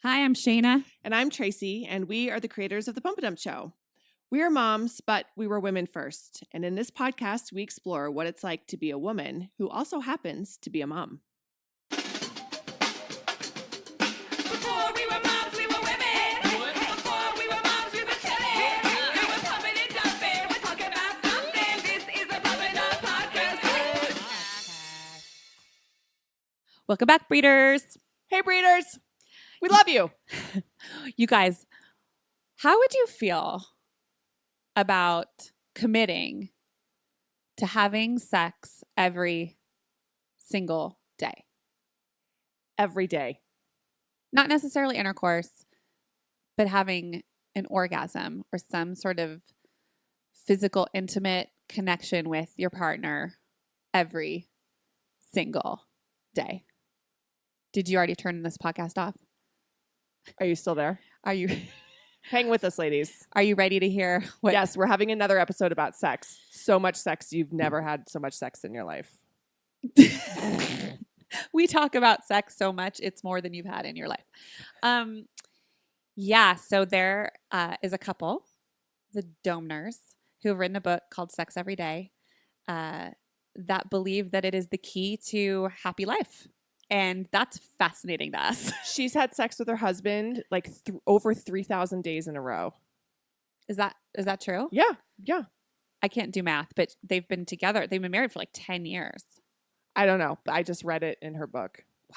Hi, I'm Shayna. And I'm Tracey, and we are the creators of The Pump and Dump Show. We are moms, but we were women first. And in this podcast, we explore what it's like to be a woman who also happens to be a mom. Before we were moms, we were women. Before we were moms, we were chillin'. We were pumping and dumping. We're talking about something. This is the Pump and Dump Podcast. Welcome back, breeders. Hey, breeders! We love you. You guys, how would you feel about committing to having sex every single day? Every day. Not necessarily intercourse, but having an orgasm or some sort of physical, intimate connection with your partner every single day. Did you already turn this podcast off? Are you still there? Are you Hang with us, ladies. Are you ready to hear what? Yes, we're having another episode about sex. So much sex. You've never had so much sex in your life. We talk about sex so much, it's more than you've had in your life. So there is a couple, the Doemners, who have written a book called Sex Every Day, that believe that it is the key to happy life. And that's fascinating to us. She's had sex with her husband like over 3,000 days in a row. Is that true? Yeah. I can't do math, but they've been together. They've been married for like 10 years. I don't know. I just read it in her book. Wow.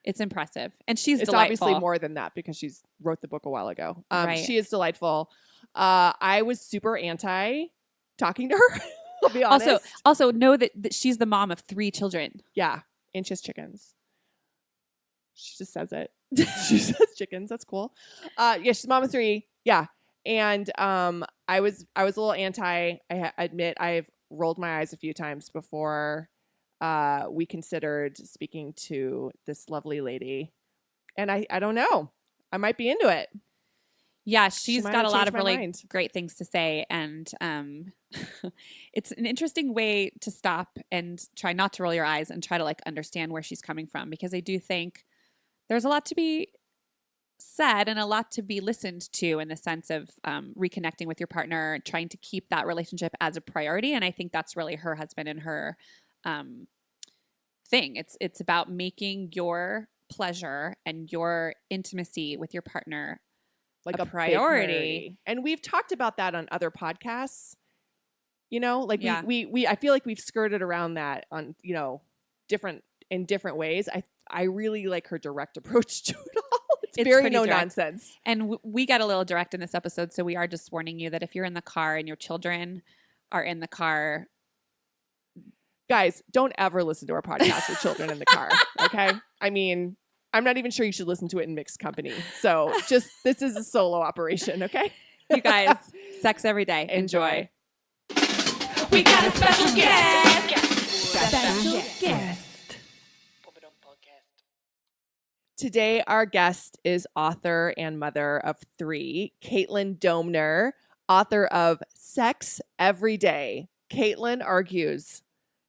It's impressive. And she's It's delightful. obviously more than that because she's wrote the book a while ago. Right. She is delightful. I was super anti talking to her. I'll be honest. Also know that she's the mom of 3 children. Yeah. And she has chickens. She just says it. She says chickens. That's cool. She's mom of 3. Yeah. And I was a little anti. I admit I've rolled my eyes a few times before we considered speaking to this lovely lady. And I don't know. I might be into it. Yeah, she's got a lot of really mind. great things to say. And it's an interesting way to stop and try not to roll your eyes and try to like understand where she's coming from. Because I do think there's a lot to be said and a lot to be listened to in the sense of reconnecting with your partner, trying to keep that relationship as a priority. And I think that's really her husband and her thing. It's about making your pleasure and your intimacy with your partner like a priority. And we've talked about that on other podcasts. You know, like Yeah. we I feel like we've skirted around that on, different ways. I really like her direct approach to it all. It's very no direct. nonsense. And we got a little direct in this episode, so we are just warning you that if you're in the car and your children are in the car, guys, don't ever listen to our podcast with children in the car. Okay. I mean, I'm not even sure you should listen to it in mixed company. So this is a solo operation. Okay. you guys, sex every day. Enjoy. We got a special guest. Special guest. Today, our guest is author and mother of 3, Caitlin Doemner, author of Sex Every Day. Caitlin argues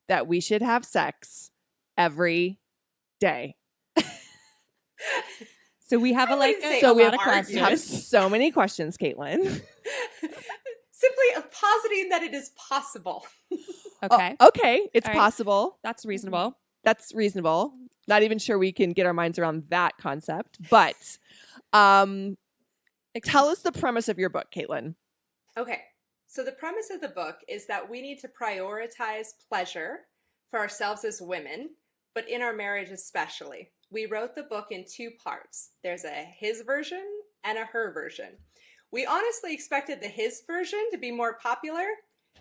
that we should have sex every day. So we have we have so many questions, Caitlin. Simply positing that it is possible. Okay. Okay, it's All right. possible. That's reasonable. That's reasonable. Not even sure we can get our minds around that concept. But tell us the premise of your book, Caitlin. Okay, so the premise of the book is that we need to prioritize pleasure for ourselves as women, but in our marriage especially. We wrote the book in 2 parts. There's a his version and a her version. We honestly expected the his version to be more popular.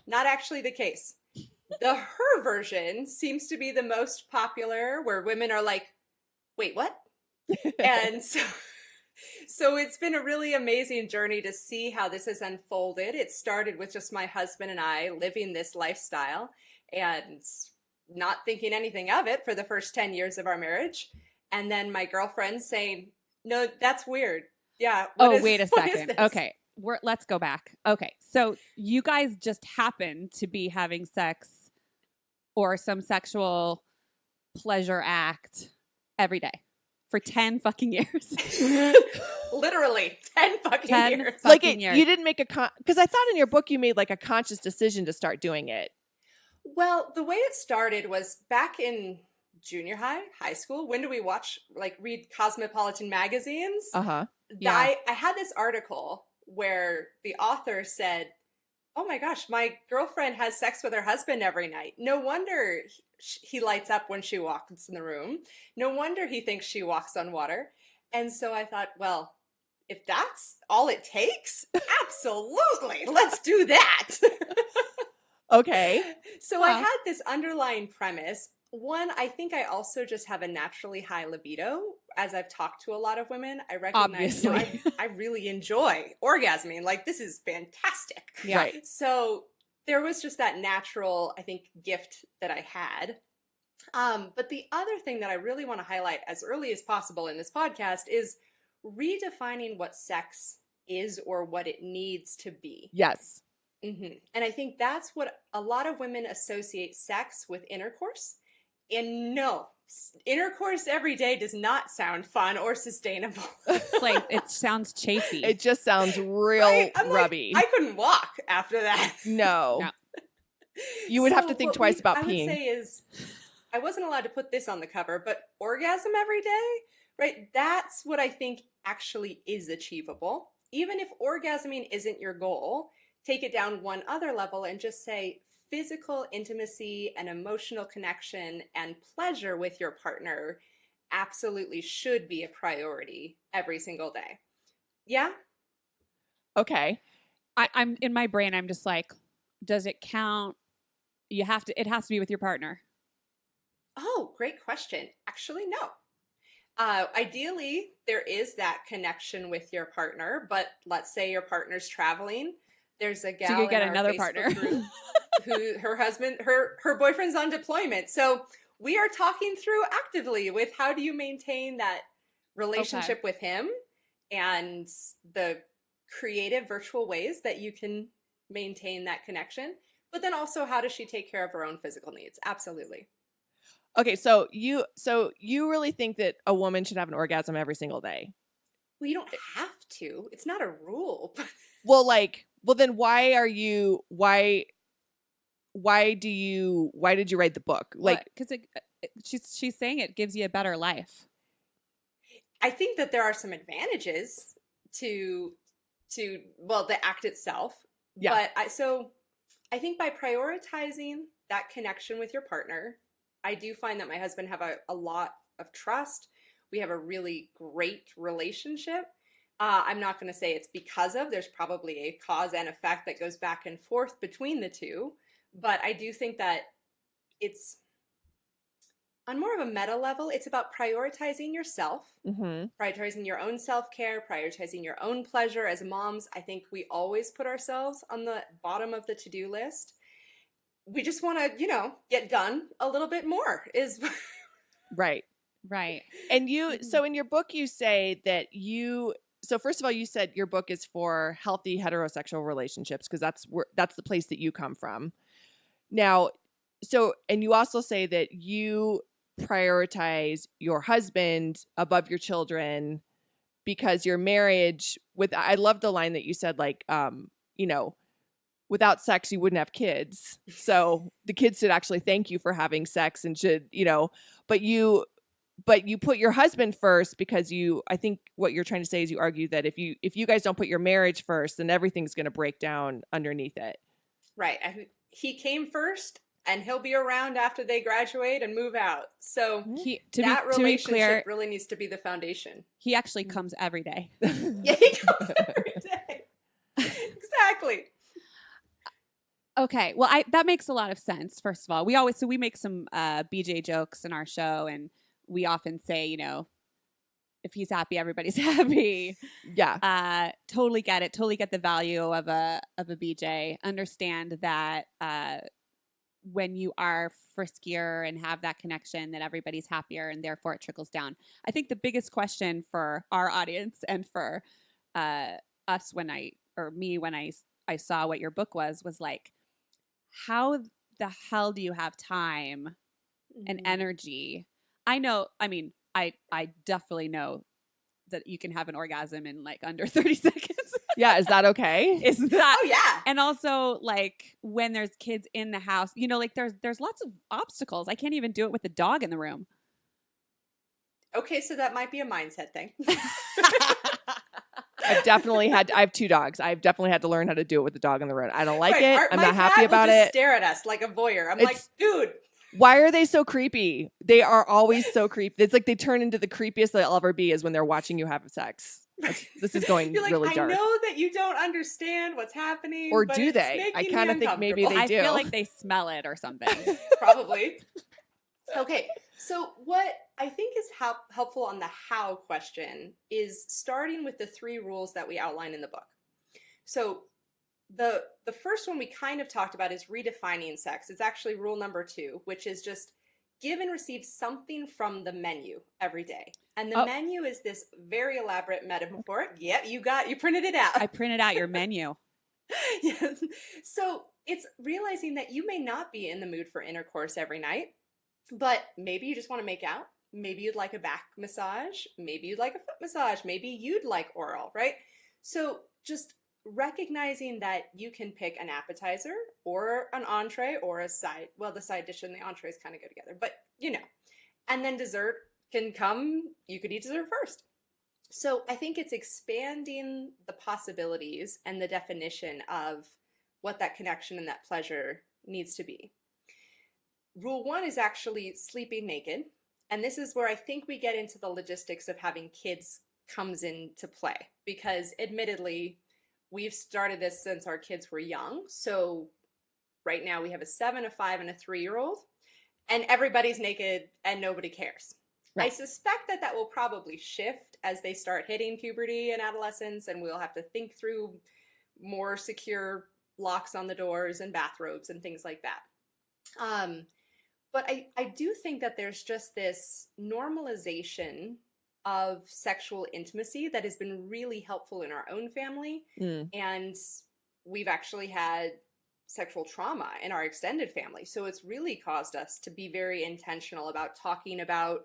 Not actually the case. The her version seems to be the most popular, where women are like, wait, what? And so it's been a really amazing journey to see how this has unfolded. It started with just my husband and I living this lifestyle and not thinking anything of it for the first 10 years of our marriage. And then my girlfriend saying, no, that's weird. Yeah. Wait a second. Okay. Let's go back. Okay. So you guys just happen to be having sex or some sexual pleasure act every day. for 10 fucking years. Literally 10 fucking 10 years. Like fucking years. you didn't make because I thought in your book you made like a conscious decision to start doing it. Well, the way it started was back in junior high, high school. When do we read Cosmopolitan magazines? Uh-huh. Yeah. I had this article where the author said, "Oh my gosh, my girlfriend has sex with her husband every night. No wonder he lights up when she walks in the room. No wonder he thinks she walks on water." And so I thought, well, if that's all it takes, absolutely, let's do that. Okay. So I had this underlying premise. One, I think I also just have a naturally high libido. As I've talked to a lot of women, I recognize Obviously. I really enjoy orgasming. Like, this is fantastic. Yeah. Right. So there was just that natural, I think, gift that I had. But the other thing that I really want to highlight as early as possible in this podcast is redefining what sex is or what it needs to be. Yes. And I think that's what a lot of women associate sex with intercourse. And no, intercourse every day does not sound fun or sustainable. It's like, it sounds chafy. It just sounds real Right? I'm like, rubby. I couldn't walk after that. No. No. You would have to So think what twice about I peeing. would say is, I wasn't allowed to put this on the cover, but orgasm every day, right? That's what I think actually is achievable. Even if orgasming isn't your goal, take it down one other level and just say physical intimacy and emotional connection and pleasure with your partner absolutely should be a priority every single day. Yeah? Okay. I'm in my brain, I'm just like, does it count? It has to be with your partner. Oh, great question. Actually, no. Ideally, there is that connection with your partner, but let's say your partner's traveling. There's a gal So you could get in our another Facebook partner. group who her boyfriend's on deployment. So we are talking through actively with how do you maintain that relationship with him and the creative virtual ways that you can maintain that connection. But then also, how does she take care of her own physical needs? Absolutely. Okay, so you really think that a woman should have an orgasm every single day? Well, you don't have to. It's not a rule. Well, then why did you write the book? Like, because she's saying it gives you a better life. I think that there are some advantages to the act itself. Yeah. But I think by prioritizing that connection with your partner, I do find that my husband have a lot of trust. We have a really great relationship. I'm not going to say it's because of, there's probably a cause and effect that goes back and forth between the two. But I do think that it's on more of a meta level, it's about prioritizing yourself, prioritizing your own self-care, prioritizing your own pleasure. As moms, I think we always put ourselves on the bottom of the to-do list. We just want to, get done a little bit more is right. Right. And so in your book, you say that so first of all, you said your book is for healthy heterosexual relationships because that's the place that you come from. Now, and you also say that you prioritize your husband above your children because your marriage I love the line that you said, like, without sex, you wouldn't have kids. So the kids should actually thank you for having sex and should, but you put your husband first because I think what you're trying to say is you argue that if you guys don't put your marriage first, then everything's going to break down underneath it. right. He came first and he'll be around after they graduate and move out. So that relationship really needs to be the foundation. He actually comes every day. Yeah, he comes every day. Exactly. Okay. Well, that makes a lot of sense. First of all, we make some BJ jokes in our show, and we often say, if he's happy, everybody's happy. Yeah. Totally get it. Totally get the value of a BJ. Understand that when you are friskier and have that connection, that everybody's happier, and therefore it trickles down. I think the biggest question for our audience and for us when I saw what your book was like, how the hell do you have time and energy? I I definitely know that you can have an orgasm in like under 30 seconds. Yeah, is that okay? Is that Oh yeah. And also like when there's kids in the house, like there's lots of obstacles. I can't even do it with the dog in the room. Okay, so that might be a mindset thing. I have 2 dogs. I've definitely had to learn how to do it with the dog in the room. I don't like Right, it. I'm my not happy cat will about just it. Stare at us like a voyeur. I'm It's- like, dude. Why are they so creepy? They are always so creepy. It's like they turn into the creepiest they'll ever be is when they're watching you have sex. This is going You're like, really I dark. know that you don't understand what's happening. Or but do it's they? I making kinda me think maybe uncomfortable. they I do. feel like they smell it or something. Probably. Okay, so what I think is helpful on the how question is starting with the 3 rules that we outline in the book. So the first one we kind of talked about is redefining sex. It's actually rule number 2, which is just give and receive something from the menu every day. And the menu is this very elaborate metaphor. Yep, you printed it out. I printed out your menu. Yes. So it's realizing that you may not be in the mood for intercourse every night, but maybe you just want to make out. Maybe you'd like a back massage. Maybe you'd like a foot massage. Maybe you'd like oral, right? So just recognizing that you can pick an appetizer or an entree or a side. Well, the side dish and the entrees kind of go together, but and then dessert can come. You could eat dessert first. So I think it's expanding the possibilities and the definition of what that connection and that pleasure needs to be. Rule 1 is actually sleeping naked. And this is where I think we get into the logistics of having kids comes into play. Because admittedly, we've started this since our kids were young. So right now we have a 7, a 5, and a 3-year-old. And everybody's naked and nobody cares. Right. I suspect that will probably shift as they start hitting puberty and adolescence, and we'll have to think through more secure locks on the doors and bathrobes and things like that. But I do think that there's just this normalization of sexual intimacy that has been really helpful in our own family. And we've actually had sexual trauma in our extended family. So it's really caused us to be very intentional about talking about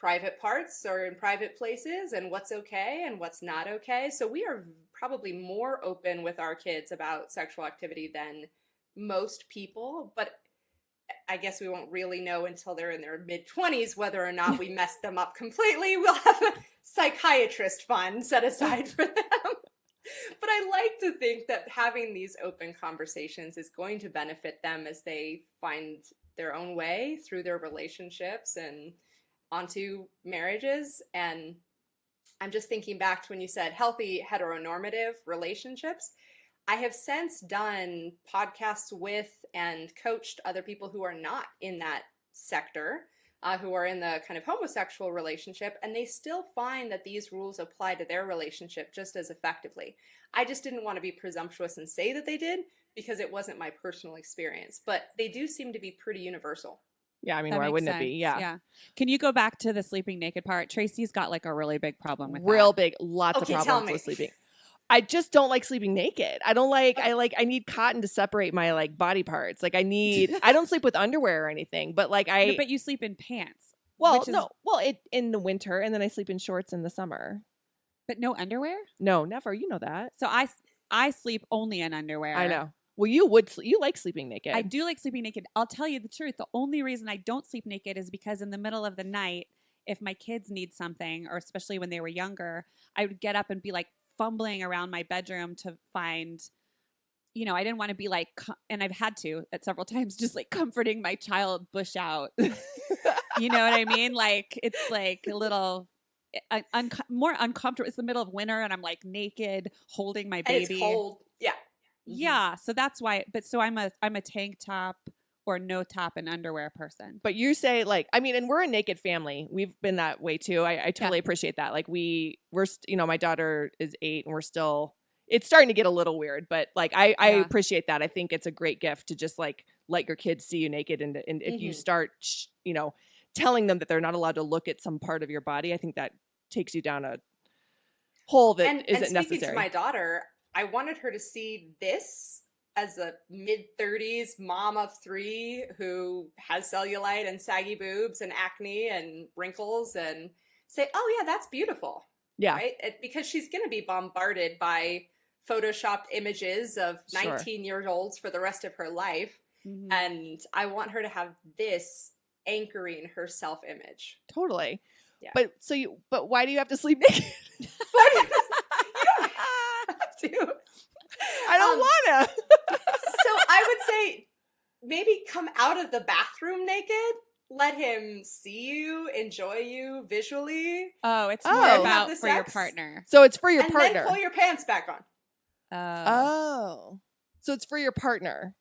private parts or in private places and what's okay and what's not okay. So we are probably more open with our kids about sexual activity than most people, but I guess we won't really know until they're in their mid-20s whether or not we messed them up completely. We'll have a psychiatrist fund set aside for them. But I like to think that having these open conversations is going to benefit them as they find their own way through their relationships and onto marriages. And I'm just thinking back to when you said healthy heteronormative relationships. I have since done podcasts with and coached other people who are not in that sector, who are in the kind of homosexual relationship, and they still find that these rules apply to their relationship just as effectively. I just didn't want to be presumptuous and say that they did because it wasn't my personal experience, but they do seem to be pretty universal. Yeah, I mean, That why makes wouldn't sense. it be? Yeah. Can you go back to the sleeping naked part? Tracy's got like a really big problem with Real that. big, lots Okay, of tell problems me. with sleeping. I just don't like sleeping naked. I need cotton to separate my like body parts. Like I don't sleep with underwear or anything, but like No, but you sleep in pants. in the winter, and then I sleep in shorts in the summer. But no underwear? No, never. You know that. So I sleep only in underwear. I know. Well, you like sleeping naked. I do like sleeping naked. I'll tell you the truth. The only reason I don't sleep naked is because in the middle of the night, if my kids need something, or especially when they were younger, I would get up and be like fumbling around my bedroom to find, I didn't want to be like, and I've had to at several times, just like comforting my child bush out. You know what I mean? Like, it's like a little more uncomfortable. It's the middle of winter and I'm like naked holding my baby. And it's cold. Yeah. Yeah. So that's why, so I'm a tank top or no top and underwear person. But you say and we're a naked family. We've been that way too. I totally appreciate that. Like we're my daughter is 8 and we're still, it's starting to get a little weird, but like, I appreciate that. I think it's a great gift to just like, let your kids see you naked. And if you start, telling them that they're not allowed to look at some part of your body, I think that takes you down a hole that isn't necessary. To my daughter, I wanted her to see this as a mid-30s mom of 3 who has cellulite and saggy boobs and acne and wrinkles and say, oh yeah, that's beautiful, Yeah. right? Because she's going to be bombarded by photoshopped images of Sure. 19-year-olds for the rest of her life. Mhm. And I want her to have this anchoring her self-image. Totally. Yeah. But why do you have to sleep naked? But you don't have to. I don't wanna. So I would say maybe come out of the bathroom naked. Let him see you, enjoy you visually, Oh, it's Oh. more Have about the for your sex. partner. So it's for your and partner. then pull your pants back on. Oh. So it's for your partner.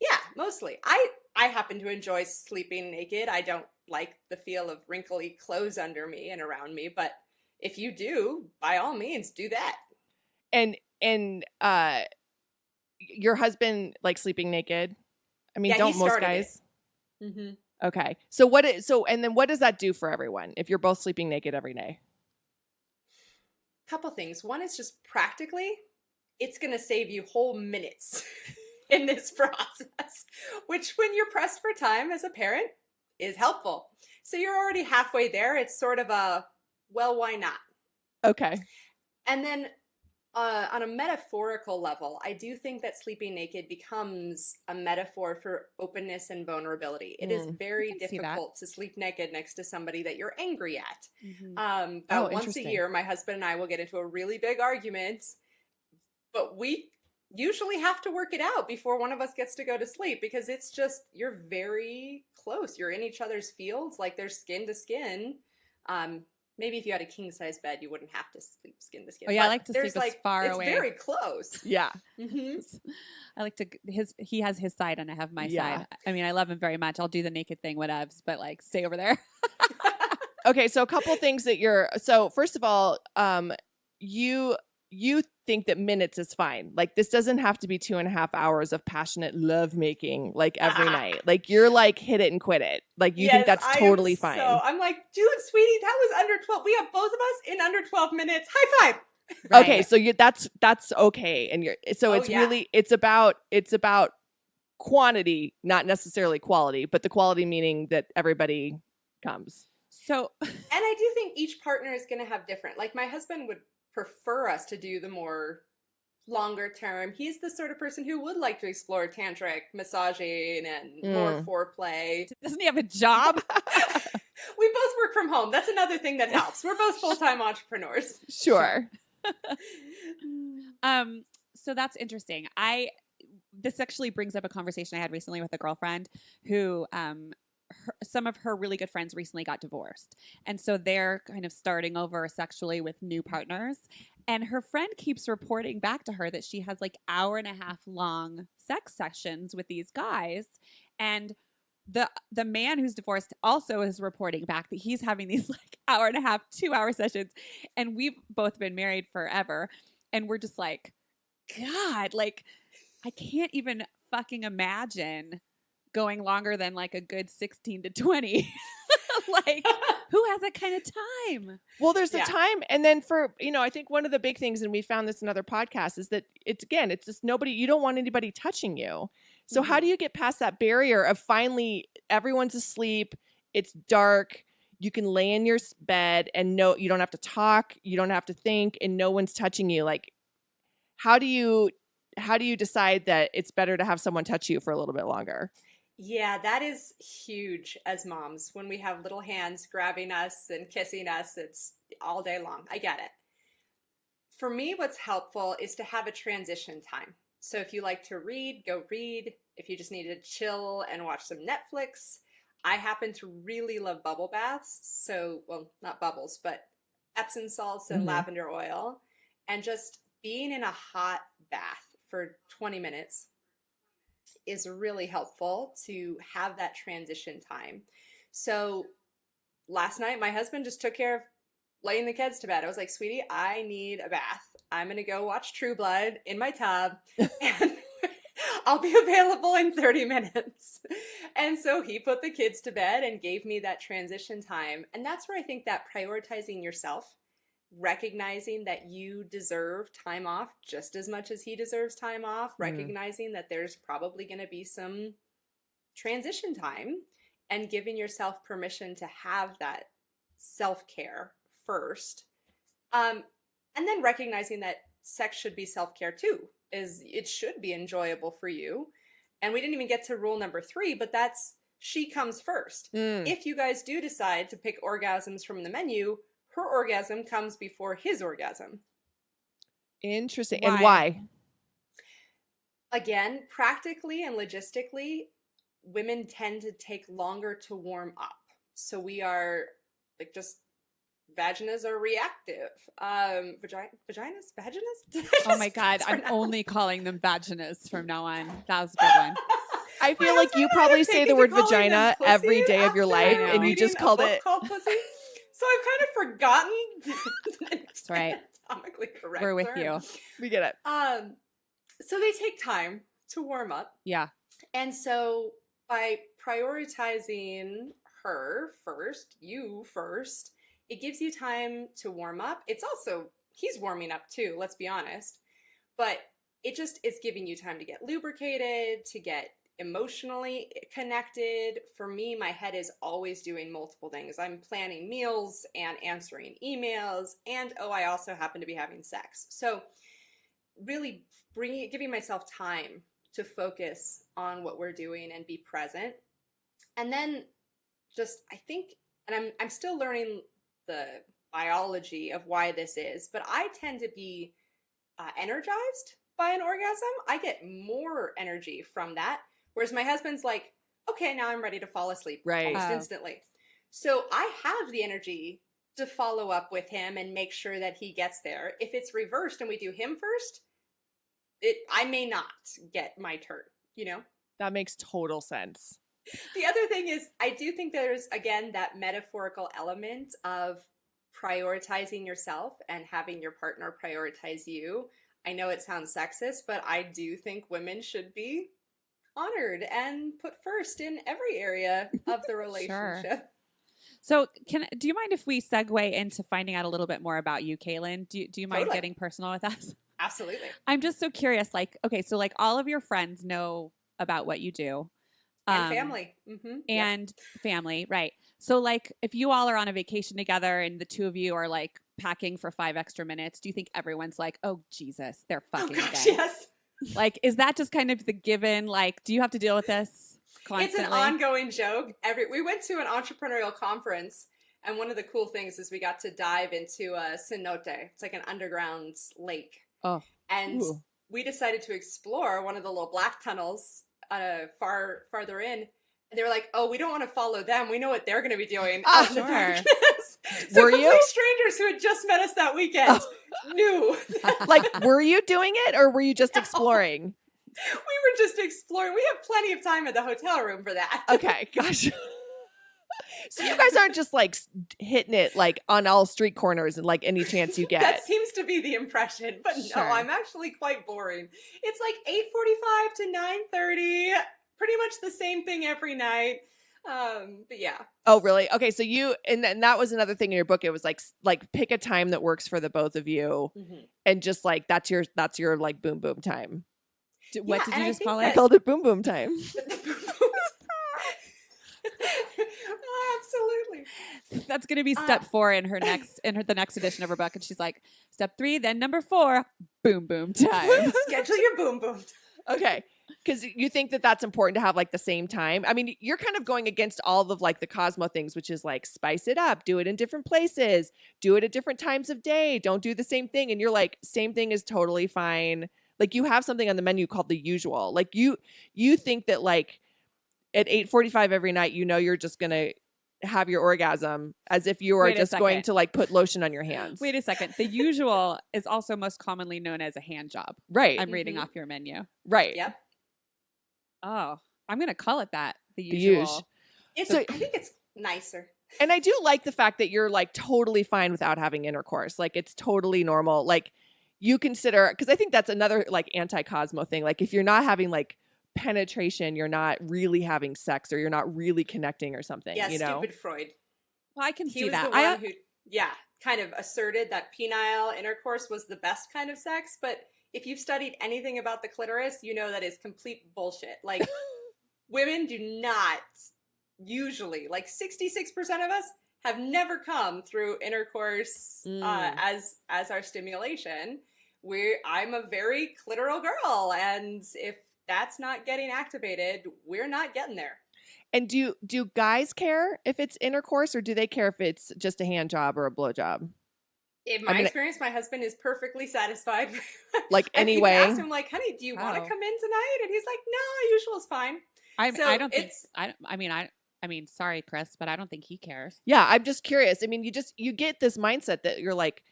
Yeah, mostly. I happen to enjoy sleeping naked. I don't like the feel of wrinkly clothes under me and around me, but if you do, by all means, do that. And your husband likes sleeping naked? I mean, Yeah, he don't most started guys? Mm-hmm. Okay. And then what does that do for everyone if you're both sleeping naked every day? Couple things. One is just practically, it's going to save you whole minutes in this process, which when you're pressed for time as a parent is helpful. So you're already halfway there. It's sort of a, well, why not? Okay. And then on a metaphorical level, I do think that sleeping naked becomes a metaphor for openness and vulnerability. It is very I can see that. difficult to sleep naked next to somebody that you're angry at. Mhm. About once a interesting. year, my husband and I will get into a really big argument, but we usually have to work it out before one of us gets to go to sleep because it's just, you're very close. You're in each other's fields, like there's skin to skin. Maybe if you had a king size bed, you wouldn't have to sleep skin to skin. Oh, yeah, I But like to there's, sleep as far it's away. very close. Yeah. hmm I like to he has his side and I have my Yeah. side. I mean, I love him very much. I'll do the naked thing, whatevs, but like stay over there. Okay, so a couple things first of all, you think that minutes is fine. Like this doesn't have to be 2.5 hours of passionate love making like every night. Like you're like hit it and quit it. Like you think that's totally fine. So I'm like, dude, sweetie, that was under 12. We have both of us in under 12 minutes. High five. Okay, so that's okay, and it's yeah. really it's about quantity, not necessarily quality, but the quality meaning that everybody comes. So And I do think each partner is going to have different. Like my husband would prefer us to do the more longer term. He's the sort of person who would like to explore tantric massaging and more foreplay. doesn't he have a job? We both work from home. That's another thing that helps. We're both full-time entrepreneurs. Sure. So that's interesting. This actually brings up a conversation I had recently with a girlfriend who some of her really good friends recently got divorced. And so they're kind of starting over sexually with new partners. And her friend keeps reporting back to her that she has like 1.5-hour long sex sessions with these guys. And the man who's divorced also is reporting back that he's having these like 1.5-hour, 2-hour sessions. And we've both been married forever. And we're just like, God, like I can't even fucking imagine going longer than like a good 16 to 20. Like who has that kind of time? Well, there's the Yeah. time. And then I think one of the big things, and we found this in other podcasts, is that it's just you don't want anybody touching you. So how do you get past that barrier of finally everyone's asleep, it's dark, you can lay in your bed and you don't have to talk, you don't have to think, and no one's touching you. Like, how do you decide that it's better to have someone touch you for a little bit longer? Yeah, that is huge as moms. When we have little hands grabbing us and kissing us, it's all day long. I get it. For me, what's helpful is to have a transition time. So if you like to read, go read. If you just need to chill and watch some Netflix, I happen to really love bubble baths. So, well, not bubbles, but Epsom salts and lavender oil. And just being in a hot bath for 20 minutes is really helpful to have that transition time. So last night, my husband just took care of laying the kids to bed. I was like, sweetie, I need a bath. I'm going to go watch True Blood in my tub and I'll be available in 30 minutes. And so he put the kids to bed and gave me that transition time. And that's where I think that prioritizing yourself recognizing that you deserve time off just as much as he deserves time off, recognizing that there's probably going to be some transition time, and giving yourself permission to have that self-care first. And then recognizing that sex should be self-care too, is it should be enjoyable for you. And we didn't even get to rule number 3, but that's she comes first. If you guys do decide to pick orgasms from the menu, her orgasm comes before his orgasm. Interesting. Why? And why? Again, practically and logistically, women tend to take longer to warm up. So we are like just vaginas are reactive. Vaginas? Vaginas? Oh my God. I'm only calling them vaginas from now on. That was a good one. I feel My like husband you and I are probably say taking the to word calling them vagina pussy every day of your after life, and you reading just a called book it. called pussy. So I've kind of forgotten. That's right. Anatomically correct. We're with term. you. We get it. So they take time to warm up. Yeah. And so by prioritizing her first, you first, it gives you time to warm up. It's also, he's warming up too, let's be honest. But it just is giving you time to get lubricated, to get emotionally connected. For me, my head is always doing multiple things. I'm planning meals and answering emails, and I also happen to be having sex. So really giving myself time to focus on what we're doing and be present. And then just, I think, and I'm still learning the biology of why this is, but I tend to be energized by an orgasm. I get more energy from that. Whereas my husband's like, okay, now I'm ready to fall asleep Right. almost Oh. instantly. So I have the energy to follow up with him and make sure that he gets there. If it's reversed and we do him first, I may not get my turn, you know? That makes total sense. The other thing is, I do think there's, again, that metaphorical element of prioritizing yourself and having your partner prioritize you. I know it sounds sexist, but I do think women should be honored and put first in every area of the relationship. So do you mind if we segue into finding out a little bit more about you, Kaylin? Do you mind Totally. getting personal with us? Absolutely. I'm just so curious. Like, okay, so like all of your friends know about what you do. And family. Mm-hmm. And family, right. So like if you all are on a vacation together and the two of you are like packing for 5 extra minutes, do you think everyone's like, oh Jesus, they're fucking gosh, again? yes. Like, is that just kind of the given? Like, do you have to deal with this constantly? It's an ongoing joke. We went to an entrepreneurial conference, and one of the cool things is we got to dive into a cenote. It's like an underground lake. Oh. And Ooh. we decided to explore one of the little black tunnels farther in. And they were like, oh, we don't want to follow them. We know what they're going to be doing. Ah, out in the sure. darkness. So Were complete you? strangers who had just met us that weekend knew. Like, were you doing it or were you just No. exploring? We were just exploring. We have plenty of time at the hotel room for that. Okay, gosh. So you guys aren't just like hitting it like on all street corners and like any chance you get. That seems to be the impression, but Sure. no, I'm actually quite boring. It's like 8:45 to 9:30, pretty much the same thing every night. But yeah, Oh, really? Okay, so you and that was another thing in your book. It was like pick a time that works for the both of you, and just like that's your like boom boom time. What Yeah, did and you I just think call I it? called it boom boom time. Oh, absolutely. That's going to be step 4 in the next edition of her book. And she's like, step 3, then number 4, boom, boom time. Schedule your boom boom. Okay. Because you think that that's important to have like the same time. I mean, you're kind of going against all of like the Cosmo things, which is like spice it up, do it in different places, do it at different times of day, don't do the same thing. And you're like, same thing is totally fine. Like you have something on the menu called the usual. Like you think that like at 8:45 every night, you know, you're just going to have your orgasm as if you are Wait a just going second. to like put lotion on your hands. Wait a second. The usual is also most commonly known as a hand job. Right. I'm reading Mhm. off your menu. Right. Yep. Oh, I'm going to call it that. The The usual. usual. I think it's nicer. And I do like the fact that you're like totally fine without having intercourse. Like it's totally normal. Like you consider, because I think that's another like anti-Cosmo thing. Like if you're not having like penetration, you're not really having sex or you're not really connecting or something, Yeah, you know? stupid Freud. Well, I can He see was that. the one who, yeah, kind of asserted that penile intercourse was the best kind of sex, but if you've studied anything about the clitoris, you know that is complete bullshit. Like, women do not usually, like 66% of us have never come through intercourse as our stimulation. I'm a very clitoral girl, and if that's not getting activated, we're not getting there. And do guys care if it's intercourse, or do they care if it's just a hand job or a blow job? In my experience, my husband is perfectly satisfied. Like, I anyway. even asked him, like, honey, do you want to Oh. come in tonight? And he's like, no, usual's fine. So I don't think it's- I mean, sorry, Chris, but I don't think he cares. Yeah, I'm just curious. I mean, you get this mindset that you're like,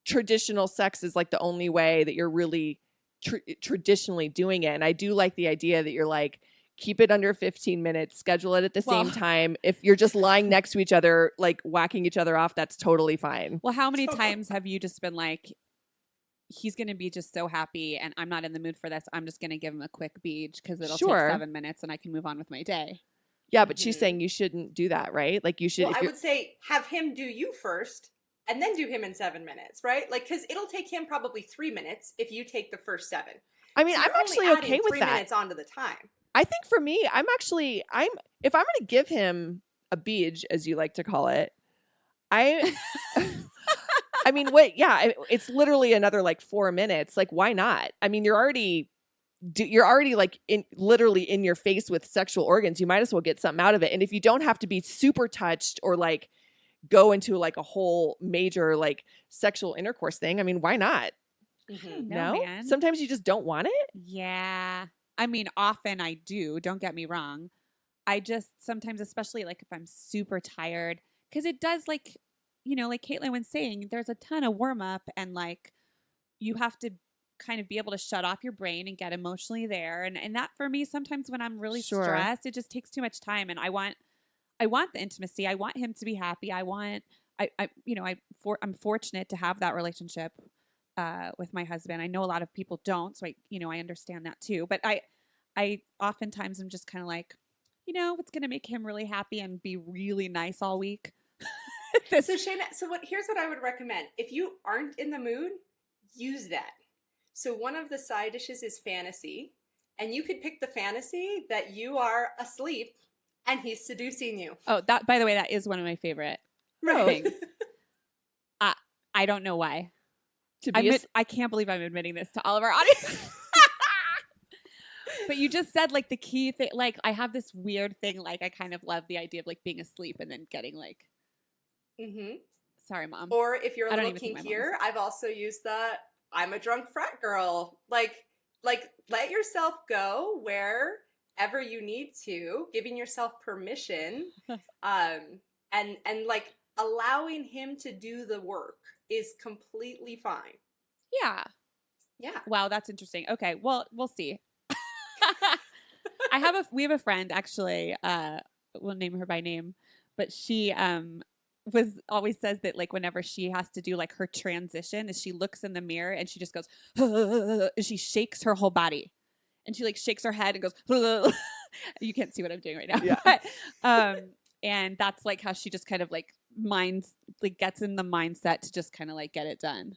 traditional sex is like the only way that you're really traditionally doing it. And I do like the idea that you're like, keep it under 15 minutes, schedule it at the same Well- time. If you're just lying next to each other, like whacking each other off, that's totally fine. Well, how many times have you just been like, he's going to be just so happy and I'm not in the mood for this. I'm just going to give him a quick beach because it'll Sure. take 7 minutes and I can move on with my day. Yeah, but she's Mhm. saying you shouldn't do that, right? Like you should. well, if I you're- would say have him do you first and then do him in 7 minutes, right? Like, because it'll take him probably 3 minutes if you take the first 7. I mean, So I'm you're only actually adding okay with 3 that. minutes onto the time. I think for me, if I'm going to give him a beach, as you like to call it, I mean, wait, yeah, it's literally another like 4 minutes. Like, why not? I mean, you're already like literally in your face with sexual organs. You might as well get something out of it. And if you don't have to be super touched or like go into like a whole major like sexual intercourse thing, I mean, why not? Mhm. No, man. Sometimes you just don't want it. Yeah. I mean, often I do. Don't get me wrong. I just sometimes, especially like if I'm super tired, because it does like, like Caitlin was saying, there's a ton of warm up and like you have to kind of be able to shut off your brain and get emotionally there. And that for me, sometimes when I'm really Sure. stressed, it just takes too much time. And I want the intimacy. I want him to be happy. I'm fortunate to have that relationship with my husband. I know a lot of people don't, so I understand that too. But I oftentimes am just kind of like, what's going to make him really happy and be really nice all week. So Shayna, here's what I would recommend. If you aren't in the mood, use that. So one of the side dishes is fantasy, and you could pick the fantasy that you are asleep and he's seducing you. Oh, that, by the way, that is one of my favorite things. I don't know why. To be I can't believe I'm admitting this to all of our audience. But you just said like the key thing, like I have this weird thing, like I kind of love the idea of like being asleep and then getting like, Mm-hmm. sorry, Mom. Or if you're a I don't little even think my mom kinkier, I've also used the I'm a drunk frat girl. Like let yourself go wherever you need to, giving yourself permission, and like allowing him to do the work is completely fine. Yeah. Yeah. Wow, that's interesting. Okay, well, we'll see. We have a friend actually, we'll name her by name, but she always says that like whenever she has to do like her transition is she looks in the mirror and she just goes and she shakes her whole body. And she like shakes her head and goes you can't see what I'm doing right now. Yeah. But, and that's like how she just kind of like gets in the mindset to just kind of like get it done.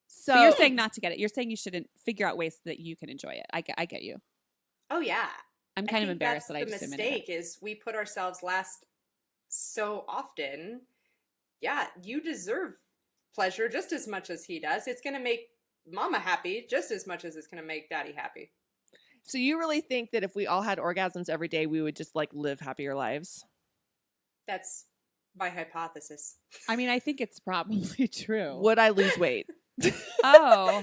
So But you're saying not to get it. You're saying you shouldn't figure out ways so that you can enjoy it. I get you. Oh yeah. I'm I kind of think embarrassed that I that's just the admitted mistake is we put ourselves last so often. Yeah, you deserve pleasure just as much as he does. It's going to make mama happy just as much as it's going to make daddy happy. So you really think that if we all had orgasms every day, we would just like live happier lives? That's my hypothesis. it. I mean, I think it's probably true. Would I lose weight? Oh.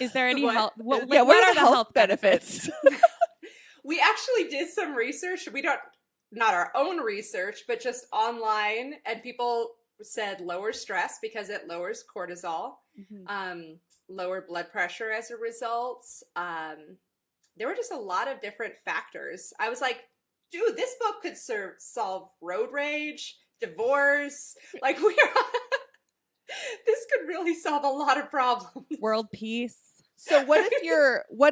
Is there any What? health? What are the health benefits? We actually did some research. Not our own research, but just online, and people said lower stress because it lowers cortisol, Mhm. lower blood pressure as a result. There were just a lot of different factors. I was like, dude, this book could solve road rage, divorce. Like this could really solve a lot of problems. World peace. So what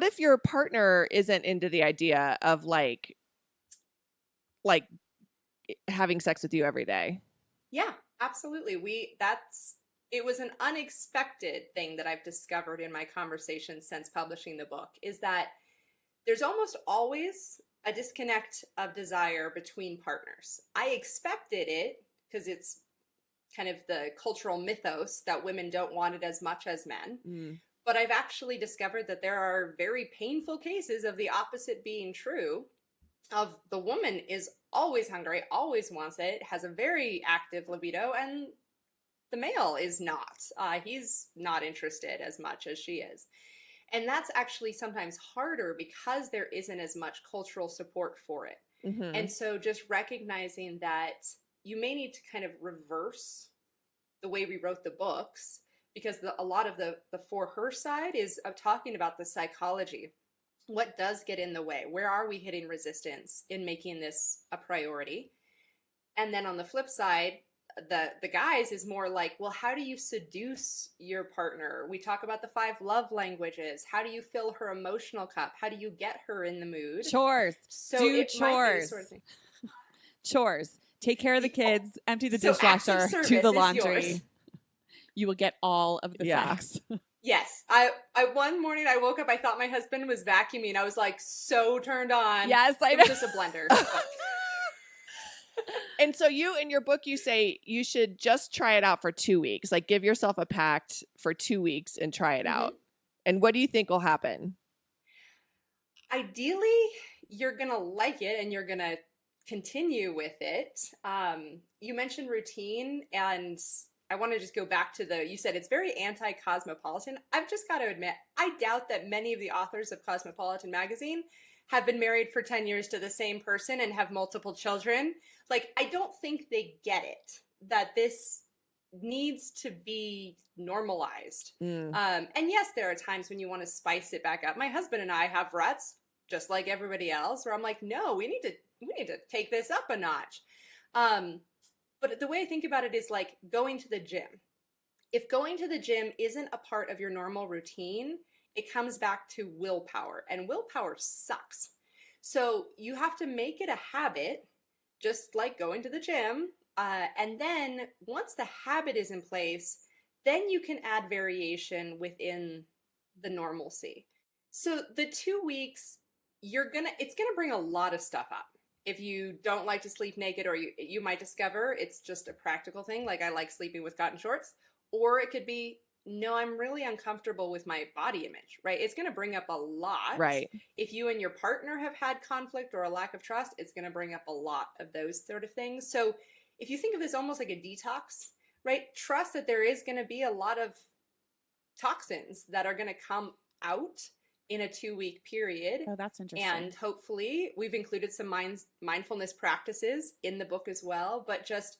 if your partner isn't into the idea of like having sex with you every day? Yeah, Absolutely. It was an unexpected thing that I've discovered in my conversations since publishing the book is that there's almost always a disconnect of desire between partners. I expected it because it's kind of the cultural mythos that women don't want it as much as men. But I've actually discovered that there are very painful cases of the opposite being true, of the woman is always hungry, always wants it, has a very active libido, and the male is not. He's not interested as much as she is. And that's actually sometimes harder because there isn't as much cultural support for it. And so just recognizing that you may need to kind of reverse the way we wrote the books, because a lot of the for her side is of talking about the psychology. What does get in the way? Where are we hitting resistance in making this a priority? And then on the flip side, the guys is more like, well, how do you seduce your partner? We talk about the 5 love languages. How do you fill her emotional cup? How do you get her in the mood? Chores. So Do it might be the chores. sort of thing. Chores. Take care of the kids. Empty the So acts of dishwasher. service Do the is laundry. yours. You will get all of the Yeah. sex. Yes. I one morning I woke up, I thought my husband was vacuuming. I was like so turned on. Yes, I It know. was just a blender. And so you, in your book, you say you should just try it out for 2 weeks. Like give yourself a pact for 2 weeks and try it out. And what do you think will happen? Ideally, you're going to like it and you're going to continue with it. You mentioned routine, and I want to just go back to you said it's very anti-cosmopolitan. I've just got to admit, I doubt that many of the authors of Cosmopolitan magazine have been married for 10 years to the same person and have multiple children. Like, I don't think they get it, that this needs to be normalized. And yes, there are times when you want to spice it back up. My husband and I have ruts, just like everybody else, where I'm like, no, we need to take this up a notch. But the way I think about it is like going to the gym. If going to the gym isn't a part of your normal routine, it comes back to willpower, and willpower sucks. So you have to make it a habit, just like going to the gym. And then once the habit is in place, then you can add variation within the normalcy. So the 2 weeks, it's gonna bring a lot of stuff up. If you don't like to sleep naked, or you might discover it's just a practical thing, like I like sleeping with cotton shorts, or it could be, no, I'm really uncomfortable with my body image, right? It's going to bring up a lot. Right. If you and your partner have had conflict or a lack of trust, it's going to bring up a lot of those sort of things. So if you think of this almost like a detox, right? Trust that there is going to be a lot of toxins that are going to come out in a 2-week period. Oh, that's interesting. And hopefully we've included some mindfulness practices in the book as well, but just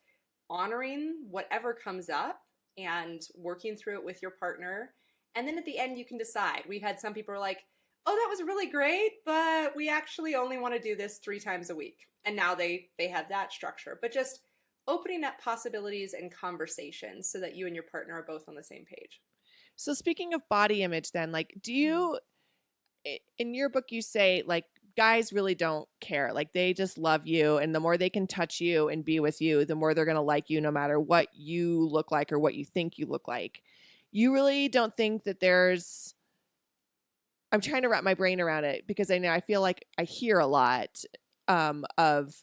honoring whatever comes up and working through it with your partner. And then at the end, you can decide. We've had some people who are like, oh, that was really great, but we actually only want to do this 3 times a week. And now they have that structure. But just opening up possibilities and conversations so that you and your partner are both on the same page. So speaking of body image then, like do you, in your book you say like guys really don't care. Like they just love you, and the more they can touch you and be with you, the more they're going to like you no matter what you look like or what you think you look like. You really don't think that there's, I'm trying to wrap my brain around it because I know I feel like I hear a lot of,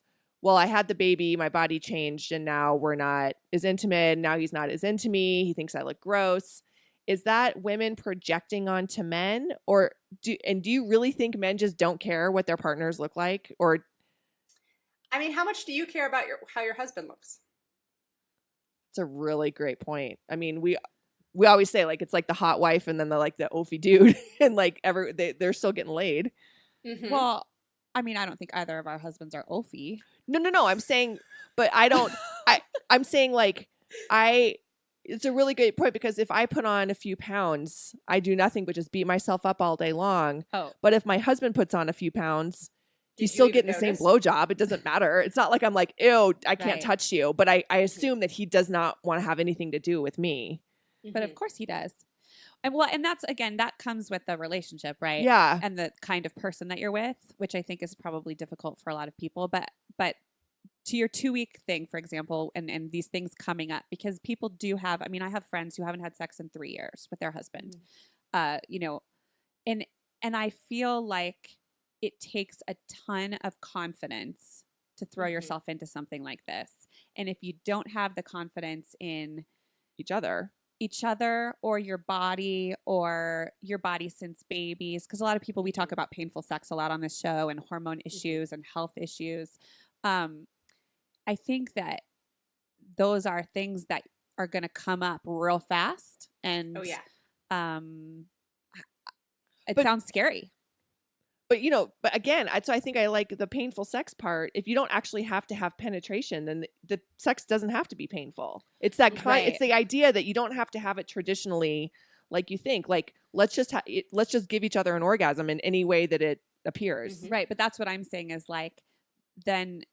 well, I had the baby, my body changed, and now we're not as intimate. Now he's not as into me. He thinks I look gross. Is that women projecting onto men, or do you really think men just don't care what their partners look like? Or, I mean, how much do you care about how your husband looks? it's a really great point. I mean, we always say like it's like the hot wife and then the like the oafy dude, and like they're still getting laid. Mm-hmm. Well, I mean, I don't think either of our husbands are oafy. No. I'm saying, but I don't. I'm saying like It's a really great point because if I put on a few pounds, I do nothing but just beat myself up all day long. Oh, But if my husband puts on a few pounds, he's Did still you getting even the same notice? blowjob. It doesn't matter. It's not like I'm like, ew, I can't Right. touch you. But I assume that he does not want to have anything to do with me. but of course he does. And that's, again, that comes with the relationship, right? Yeah. And the kind of person that you're with, which I think is probably difficult for a lot of people. But to your 2 week thing, for example, and these things coming up, because people do have, I mean, I have friends who haven't had sex in 3 years with their husband, you know, and, and I feel like it takes a ton of confidence to throw yourself into something like this. And if you don't have the confidence in Each other. each other or your body since babies, because a lot of people, we talk about painful sex a lot on this show and hormone issues and health issues. I think that those are things that are going to come up real fast, and Oh yeah. it But- sounds scary. But but again, so I think I like the painful sex part. If you don't actually have to have penetration, then the sex doesn't have to be painful. It's that Right. it's the idea that you don't have to have it traditionally like you think. Like let's just give each other an orgasm in any way that it appears. Right, but that's what I'm saying is like, then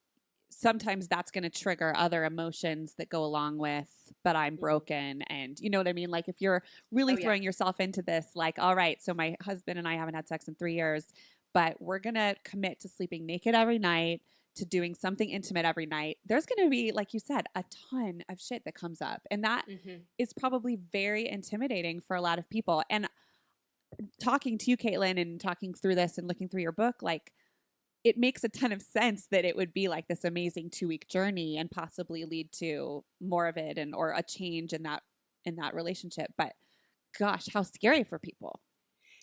sometimes that's going to trigger other emotions that go along with, but I'm broken. And you know what I mean? Like if you're really Oh, yeah. throwing yourself into this, like, all right, so my husband and I haven't had sex in 3 years, but we're going to commit to sleeping naked every night, to doing something intimate every night. There's going to be, like you said, a ton of shit that comes up. And that is probably very intimidating for a lot of people. And talking to you, Caitlin, and talking through this and looking through your book, like, it makes a ton of sense that it would be like this amazing 2 week journey and possibly lead to more of it, and or a change in that relationship. But gosh, how scary for people.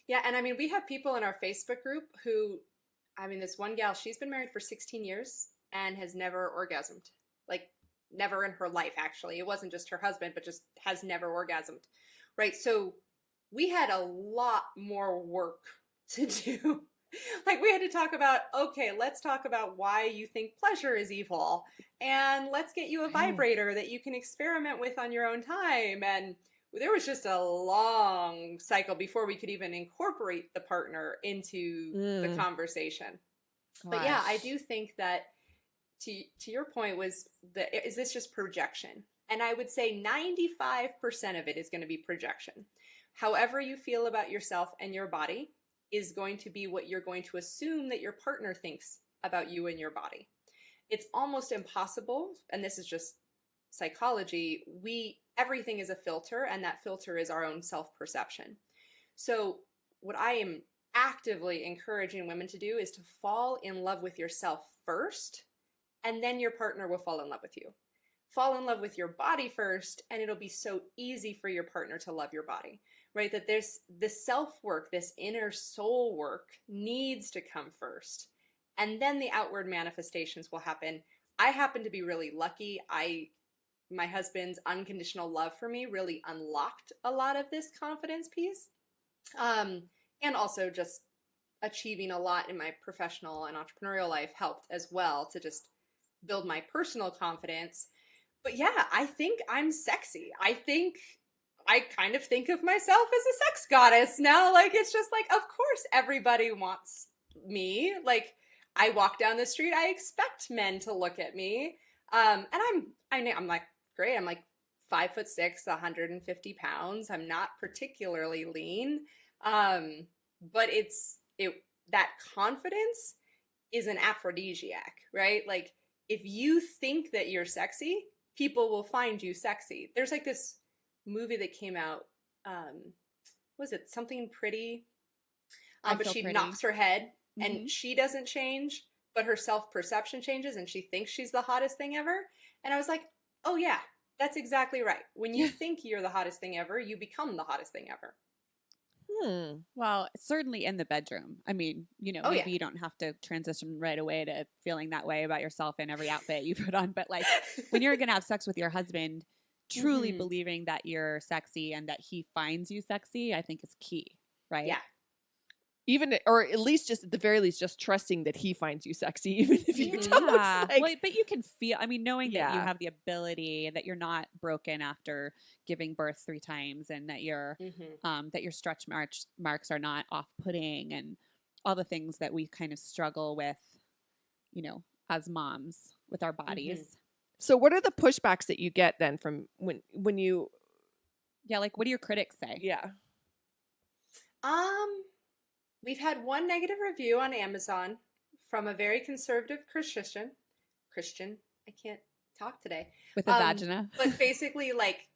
Yeah, and I mean, we have people in our Facebook group who, I mean, this one gal, she's been married for 16 years and has never orgasmed. Like, never in her life, actually. It wasn't just her husband, but just has never orgasmed. Right? So we had a lot more work to do. Like, we had to talk about, okay, let's talk about why you think pleasure is evil. And let's get you a vibrator that you can experiment with on your own time. And there was just a long cycle before we could even incorporate the partner into the conversation. But yeah, I do think that to your point was is this just projection? And I would say 95% of it is going to be projection. However you feel about yourself and your body is going to be what you're going to assume that your partner thinks about you and your body. It's almost impossible, and this is just psychology, everything is a filter, and that filter is our own self-perception. So what I am actively encouraging women to do is to fall in love with yourself first, and then your partner will fall in love with you. Fall in love with your body first, and it'll be so easy for your partner to love your body, right? That there's this self-work, this inner soul work needs to come first, and then the outward manifestations will happen. I happen to be really lucky. My husband's unconditional love for me really unlocked a lot of this confidence piece. And also just achieving a lot in my professional and entrepreneurial life helped as well to just build my personal confidence. But yeah, I think I'm sexy. I kind of think of myself as a sex goddess now. Like, it's just like, of course everybody wants me. Like, I walk down the street, I expect men to look at me. And I'm like, great. I'm like 5'6", 150 pounds. I'm not particularly lean. But that confidence is an aphrodisiac, right? Like, if you think that you're sexy, people will find you sexy. There's like this movie that came out, was it Something Pretty? But she knocks her head and she doesn't change, but her self-perception changes and she thinks she's the hottest thing ever. And I was like, oh yeah, that's exactly right. When you think you're the hottest thing ever, you become the hottest thing ever. Well, certainly in the bedroom. I mean, maybe you don't have to transition right away to feeling that way about yourself in every outfit you put on. But like when you're going to have sex with your husband, truly believing that you're sexy and that he finds you sexy, I think is key, right? Yeah. Even, or at least just at the very least, just trusting that he finds you sexy, even if you don't. Yeah. Like, Well, but you can feel, I mean, knowing that you have the ability, that you're not broken after giving birth 3 times, and that that your stretch marks are not off-putting, and all the things that we kind of struggle with, as moms with our bodies. so what are the pushbacks that you get then from when you? Yeah, like what do your critics say? Yeah. We've had one negative review on Amazon from a very conservative Christian. I can't talk today. With a vagina. But basically, like,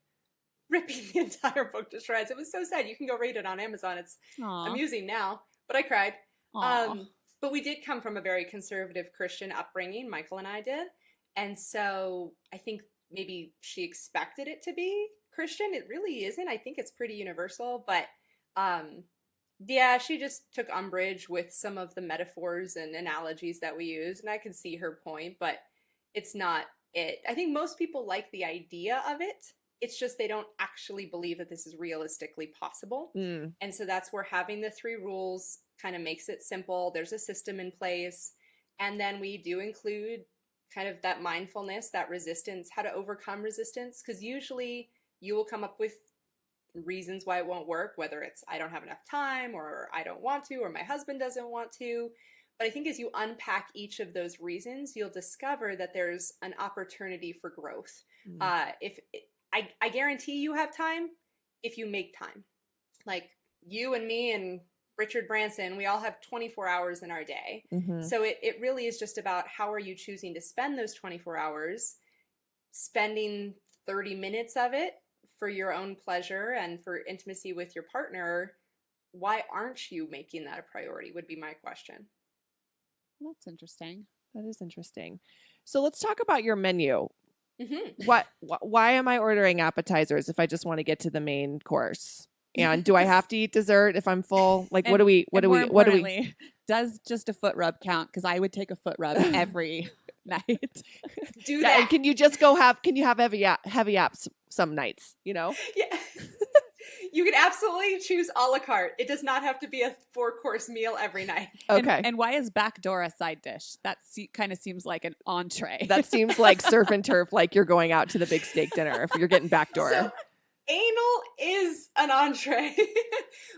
ripping the entire book to shreds. It was so sad. You can go read it on Amazon. It's Aw. amusing now, but I cried. Aw. But we did come from a very conservative Christian upbringing. Michael and I did. And so I think maybe she expected it to be Christian. It really isn't. I think it's pretty universal. But yeah, she just took umbrage with some of the metaphors and analogies that we use. And I could see her point, but it's not it. I think most people like the idea of it. It's just they don't actually believe that this is realistically possible. And so that's where having the 3 rules kind of makes it simple. There's a system in place. And then we do include kind of that mindfulness, that resistance, how to overcome resistance. Because usually you will come up with reasons why it won't work, whether it's I don't have enough time, or I don't want to, or my husband doesn't want to. But I think as you unpack each of those reasons, you'll discover that there's an opportunity for growth. I guarantee you have time if you make time. Like you and me and Richard Branson, we all have 24 hours in our day. So it really is just about how are you choosing to spend those 24 hours, spending 30 minutes of it for your own pleasure and for intimacy with your partner. Why aren't you making that a priority would be my question. That's interesting. That is interesting. So let's talk about your menu. Mm-hmm. Why am I ordering appetizers if I just want to get to the main course? And do I have to eat dessert if I'm full? Like, what do we? Does just a foot rub count? Because I would take a foot rub every night. Do Yeah, that. and can you just go have? Can you have heavy apps some nights? You know? Yeah. You can absolutely choose a la carte. It does not have to be a 4-course meal every night. Okay. And why is backdoor a side dish? That kind of seems like an entree. That seems like surf and turf, like you're going out to the big steak dinner if you're getting backdoor. So, anal is an entree.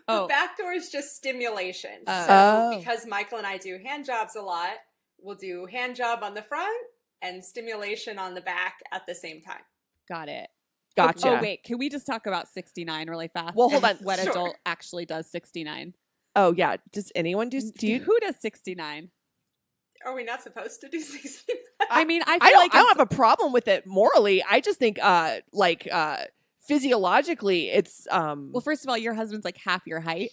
But backdoor is just stimulation. So because Michael and I do hand jobs a lot, we'll do hand job on the front and stimulation on the back at the same time. Got it. Gotcha. Oh, wait. Can we just talk about 69 really fast? Well, hold on. What Sure. adult actually does 69? Oh, yeah. Does anyone do you? Who does 69? Are we not supposed to do 69? I mean, I I feel like don't have a problem with it morally. I just think, physiologically, it's well, first of all, your husband's like half your height.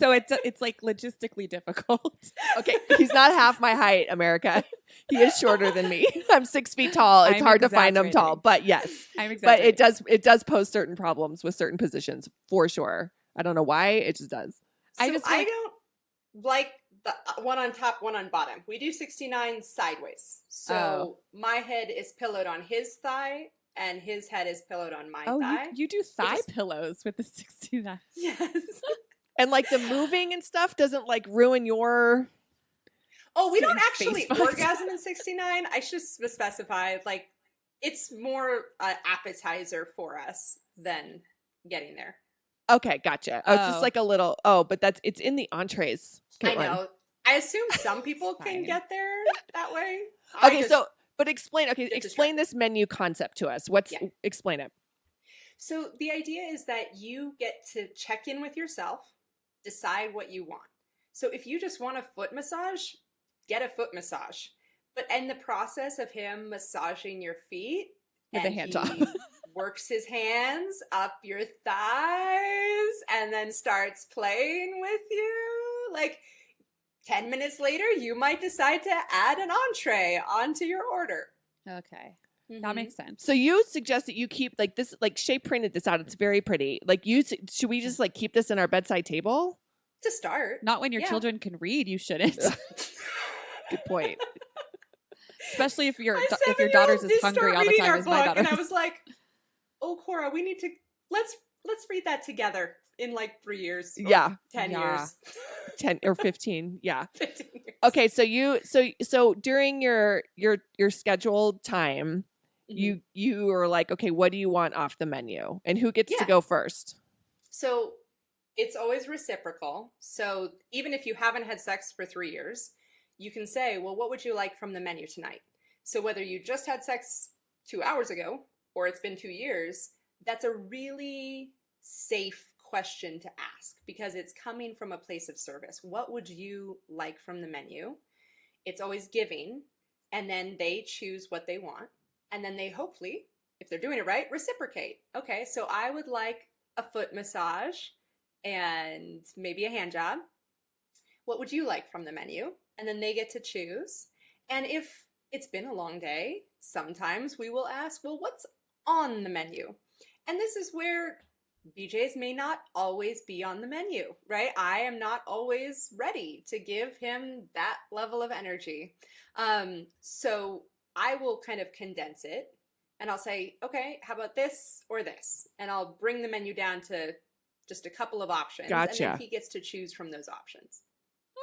So it's like logistically difficult. okay. He's not half my height, America. He is shorter than me. I'm 6 feet tall. It's I'm hard to find him exaggerating. tall, but yes. I'm But exaggerating. it does pose certain problems with certain positions for sure. I don't know why, it just does. I just feel like- don't like the one on top, one on bottom. We do 69 sideways. So my head is pillowed on his thigh and his head is pillowed on my thigh. You do thigh just- pillows with the 69. Yes. And like the moving and stuff doesn't like ruin your Oh, we don't Getting actually face fucked. orgasm in 69. I should specify, like, it's more appetizer for us than getting there. Okay, gotcha. Oh, it's just Oh. like a little but it's in the entrees. I Caitlin. know. I assume some people can Fine. get there that way. Okay, but explain to explain this menu concept to us. What's Yeah. explain it. So the idea is that you get to check in with yourself, decide what you want. So if you just want a foot massage, get a foot massage. But in the process of him massaging your feet, With a and hand he job. works his hands up your thighs and then starts playing with you, like 10 minutes later, you might decide to add an entree onto your order. Okay. Mhm. That makes sense. So you suggest that you keep like this, like Shay printed this out. It's very pretty. Like should we just like keep this in our bedside table? To start. Not when your Yeah. children can read, you shouldn't. Good point. Especially if your My if your daughter's 7-year-old as did hungry start all the reading time our as my book, daughter. and I was like, "Oh, Cora, we need to let's read that together in like 3 years, or Yeah. 10 Yeah. years, 10 or 15. Yeah. 15 years." Okay, so during your scheduled time, Mhm. you are like, okay, what do you want off the menu? And who gets to Yeah. go first? So it's always reciprocal. So even if you haven't had sex for 3 years, you can say, "Well, what would you like from the menu tonight?" So whether you just had sex 2 hours ago or it's been 2 years, that's a really safe question to ask because it's coming from a place of service. What would you like from the menu? It's always giving. and then they choose what they want, and then they hopefully, if they're doing it right, reciprocate. Okay, so I would like a foot massage and maybe a hand job. What would you like from the menu? And then they get to choose. And if it's been a long day, sometimes we will ask, well, what's on the menu? And this is where BJ's may not always be on the menu, right? I am not always ready to give him that level of energy. So I will kind of condense it and I'll say, okay, how about this or this? And I'll bring the menu down to just a couple of options. Gotcha. And then he gets to choose from those options.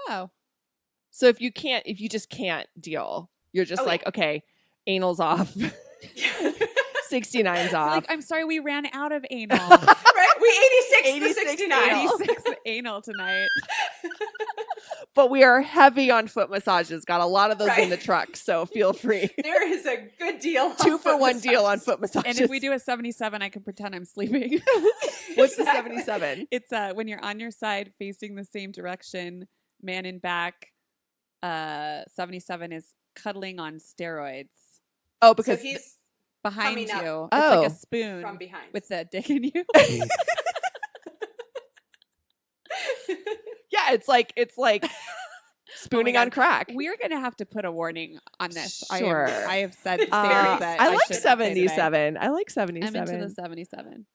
Oh. So if you just can't deal, you're just Oh, like, yeah. okay, anal's off, 69's You're off. like, I'm sorry, we ran out of anal. Right? We 86 86 to 69. anal. 86 anal tonight. But we are heavy on foot massages. Got a lot of those in Right. the truck, so feel free. There is a good deal. on 2 for foot 1 deal on massages. foot massages. And if we do a 77, I can pretend I'm sleeping. What's the Exactly. 77? It's when you're on your side facing the same direction, man in back. 77 is cuddling on steroids Oh, So because he's behind Coming you. up. It's like Oh. a spoon from behind. with the dick in you. yeah, it's like spooning on God. crack. We're gonna have to put a warning on this. Sure. I have said things Uh, that I like shouldn't say today. 77. I like I'm into 77. the 77.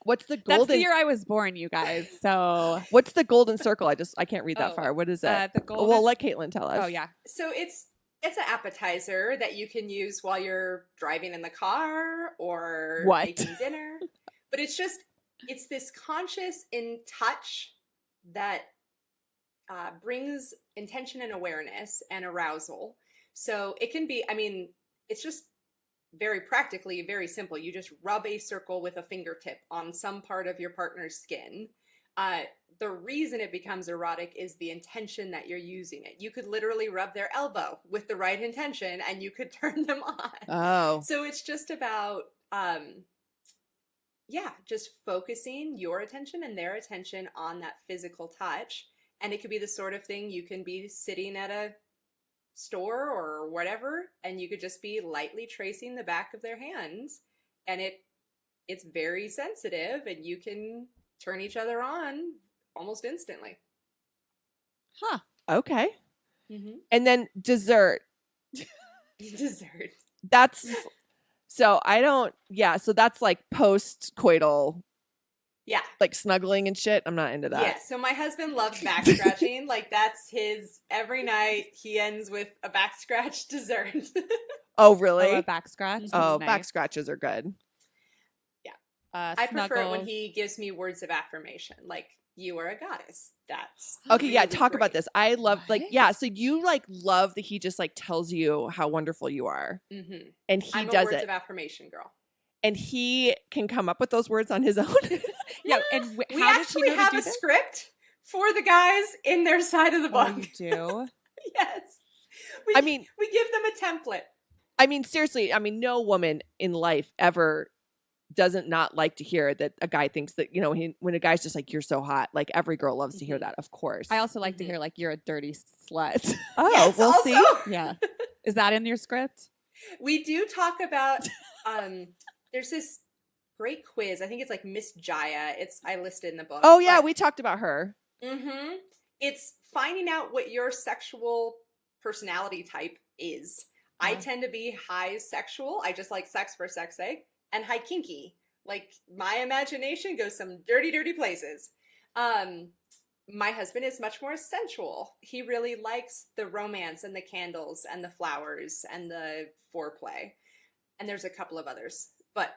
What's the That's the golden? year I was born, you guys. So What's the golden circle? I can't read that Oh, far. What is it? the Oh, golden. well, let Caitlin tell us. Oh yeah. So it's an appetizer that you can use while you're driving in the car or What? making dinner. But it's this conscious in touch that brings intention and awareness and arousal. So it can be, I mean, it's just very practically very simple. You just rub a circle with a fingertip on some part of your partner's skin. The reason it becomes erotic is the intention that you're using it. You could literally rub their elbow with the right intention and you could turn them on. Oh, So it's just about, just focusing your attention and their attention on that physical touch. And it could be the sort of thing you can be sitting at a store or whatever, and you could just be lightly tracing the back of their hands, and it's very sensitive, and you can turn each other on almost instantly. Huh. okay. Mm-hmm. And then dessert. Dessert. That's so I don't. Yeah, so that's like post-coital, Yeah. like snuggling and shit. I'm not into that. Yeah, so my husband loves back scratching. Like that's his every night. He ends with a back scratch dessert. Oh, really? Oh, a back scratch. Oh, That's back nice. scratches are good. I prefer it when Snuggles. he gives me words of affirmation, like "you are a goddess." That's Okay, yeah, really talk about great. this. I love like What? yeah, so you like love that he just like tells you how wonderful you are. Mhm. And he I'm a does words it. of affirmation girl. And he can come up with those words on his own. Yeah, and We how does he actually know to have do a this? script for the guys in their side of the Oh, book. you do. Yes. I mean, we give them a template. seriously, no woman in life ever doesn't not like to hear that a guy thinks that, when a guy's just like, you're so hot, like every girl loves to hear Mhm. that, of course. I also like to Mhm. hear like you're a dirty slut. oh, Yes, we'll also, see. Yeah. Is that in your script? We do talk about there's this great quiz. I think it's like Miss Jaya. I listed in the book. Oh, yeah, but- we talked about her. Mm-hmm. It's finding out what your sexual personality type is. I Yeah. tend to be high sexual. I just like sex for sex sake, and high kinky. Like my imagination goes some dirty, dirty places. My husband is much more sensual. He really likes the romance and the candles and the flowers and the foreplay. And there's a couple of others. But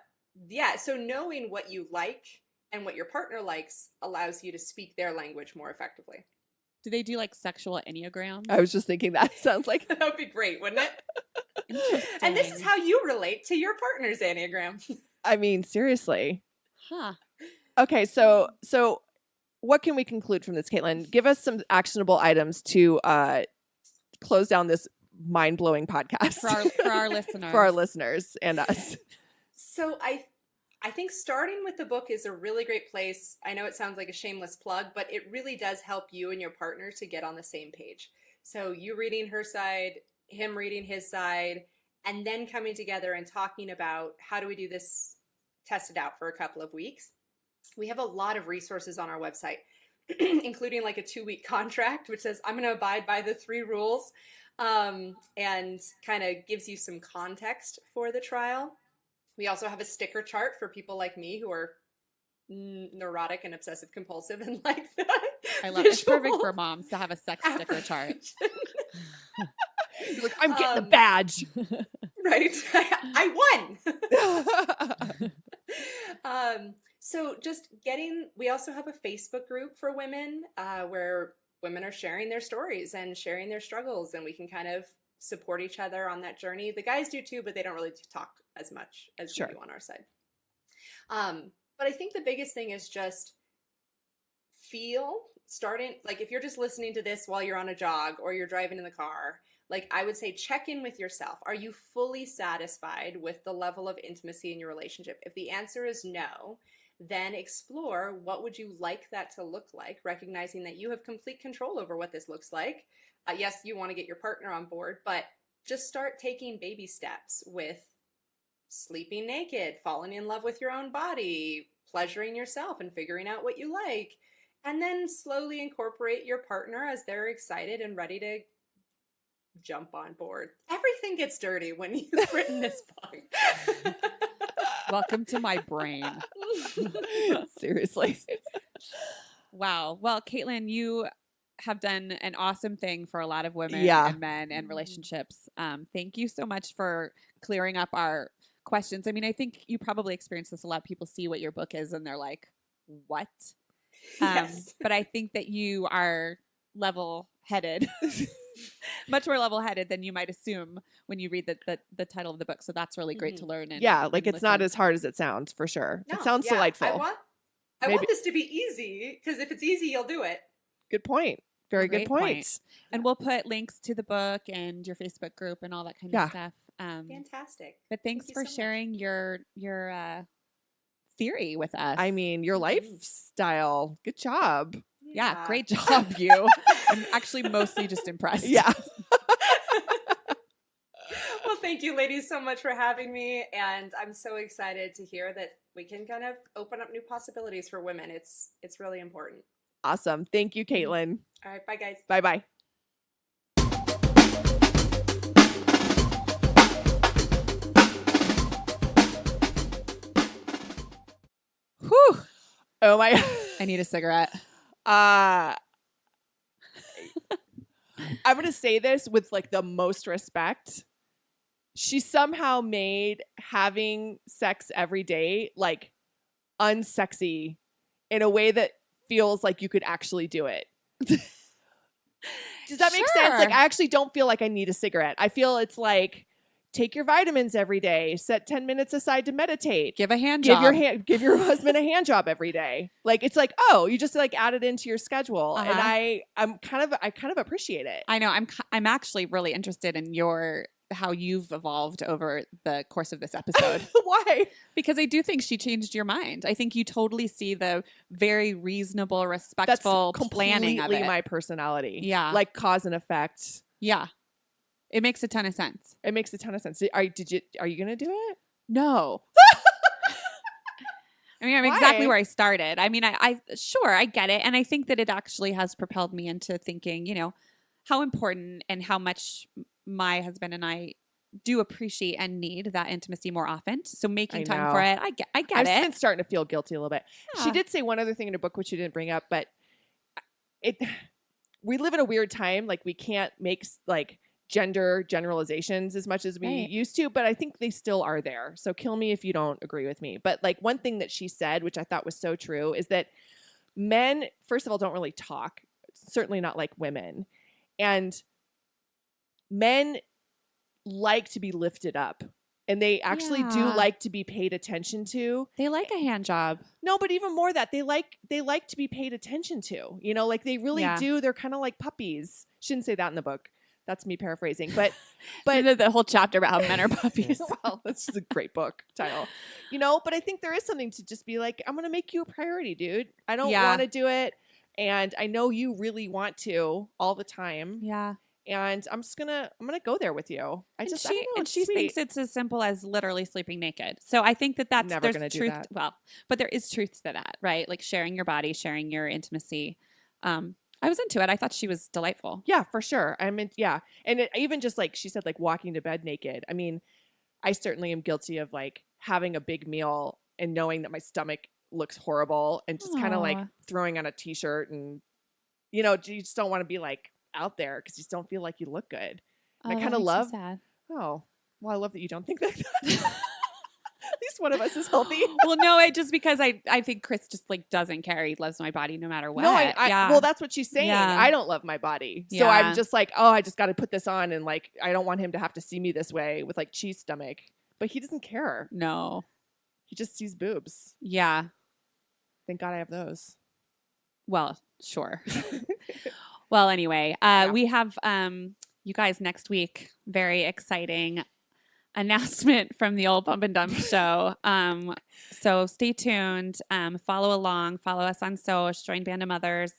yeah, so knowing what you like and what your partner likes allows you to speak their language more effectively. Do they do like sexual enneagrams? I was just thinking that sounds like That would be great, wouldn't it? Interesting. And this is how you relate to your partner's Enneagram. seriously. Huh. Okay, so what can we conclude from this, Caitlin? Give us some actionable items to close down this mind-blowing podcast For our listeners. for our listeners and us. So I think starting with the book is a really great place. I know it sounds like a shameless plug, but it really does help you and your partner to get on the same page. So you reading her side, him reading his side, and then coming together and talking about how do we do this, test it out for a couple of weeks. We have a lot of resources on our website, including like a 2-week contract, which says I'm going to abide by the 3 rules, and kind of gives you some context for the trial. We also have a sticker chart for people like me who are neurotic and obsessive compulsive and like that. I love it. It's perfect for moms to have a sex sticker chart. You're like, I'm getting the badge. Right. I won. So just we also have a Facebook group for women where women are sharing their stories and sharing their struggles, and we can kind of support each other on that journey. The guys do too, but they don't really talk as much as we do on our side. But I think the biggest thing is just starting, like if you're just listening to this while you're on a jog or you're driving in the car, like I would say check in with yourself. Are you fully satisfied with the level of intimacy in your relationship? If the answer is no, then explore what would you like that to look like, recognizing that you have complete control over what this looks like. Yes, you want to get your partner on board, but just start taking baby steps with sleeping naked, falling in love with your own body, pleasuring yourself and figuring out what you like, and then slowly incorporate your partner as they're excited and ready to jump on board. Everything gets dirty when you've written this book. Welcome to my brain. Seriously. Wow. Well, Caitlin, you have done an awesome thing for a lot of women and men and relationships. Thank you so much for clearing up our questions. I mean, I think you probably experience this a lot. People see what your book is and they're like, what? Yes. But I think that you are level-headed, much more level-headed than you might assume when you read the title of the book. So that's really great to learn. And, like and it's not listen. as hard as it sounds, for sure. No, It sounds yeah, delightful. I want this to be easy, because if it's easy, you'll do it. Good point. Very good Great point. And we'll put links to the book and your Facebook group and all that kind of stuff. Fantastic. But thanks Thank you for so much. sharing your theory with us. I mean, your lifestyle. Good job. Yeah, great job, you. I'm actually mostly just impressed. Yeah. Well, thank you, ladies, so much for having me. And I'm so excited to hear that we can kind of open up new possibilities for women. It's really important. Awesome. Thank you, Caitlin. All right. Bye, guys. Bye-bye. Whew. Oh my. I need a cigarette. I'm going to say this with like the most respect. She somehow made having sex every day like unsexy in a way that feels like you could actually do it. Does that make sense? Like, I actually don't feel like I need a cigarette. I feel it's like, take your vitamins every day, set 10 minutes aside to meditate. Give a hand job. Give your husband a hand job every day. Like, it's like, oh, you just like add it into your schedule. And I kind of appreciate it. I know. I'm actually really interested in how you've evolved over the course of this episode. Why? Because I do think she changed your mind. I think you totally see the very reasonable, respectful planning of it. Completely my personality. Yeah. Like cause and effect. Yeah. It makes a ton of sense. It makes a ton of sense. Are you going to do it? No. I mean, I'm Why? exactly where I started. I mean, I get it. And I think that it actually has propelled me into thinking, how important and how much my husband and I do appreciate and need that intimacy more often. So making time for it, I get I've it. been starting to feel guilty a little bit. Yeah. She did say one other thing in her book, which you didn't bring up, but we live in a weird time. Like, we can't make like gender generalizations as much as we used to, but I think they still are there. So kill me if you don't agree with me. But like one thing that she said, which I thought was so true, is that men, first of all, don't really talk, certainly not like women. And men like to be lifted up, and they actually do like to be paid attention to. They like a hand job. No, but even more that they like to be paid attention to, like they really do. They're kind of like puppies. Shouldn't say that in the book. That's me paraphrasing, but the whole chapter about how men are puppies. Well, that's just a great book title, but I think there is something to just be like, I'm going to make you a priority, dude. I don't want to do it. And I know you really want to all the time. Yeah. and I'm gonna go there with you. I don't know, and it's she sweet. thinks it's as simple as literally sleeping naked. So I think that that's Never there's gonna do truth. that. Well, but there is truth to that, right? Like sharing your body, sharing your intimacy. I was into it. I thought she was delightful. Yeah, for sure. I mean, yeah, and even just like she said, like walking to bed naked. I mean, I certainly am guilty of like having a big meal and knowing that my stomach looks horrible and just kind of like Aw. throwing on a t-shirt and you just don't want to be like out there because you just don't feel like you look good. And Oh, I that kind of makes me love. sad. Oh, well, I love that you don't think that. At least one of us is healthy. Well, no, just because I think Chris just like doesn't care. He loves my body no matter what. No, yeah. well, that's what she's saying. Yeah. I don't love my body. So Yeah. I'm just like, oh, I just got to put this on. And like, I don't want him to have to see me this way with like cheese stomach. But he doesn't care. No. He just sees boobs. Yeah. Thank God I have those. Well, sure. Well, anyway, we have you guys next week. Very exciting announcement from the old Pump and Dump show. So stay tuned. Follow along. Follow us on Soch. Join Band of Mothers,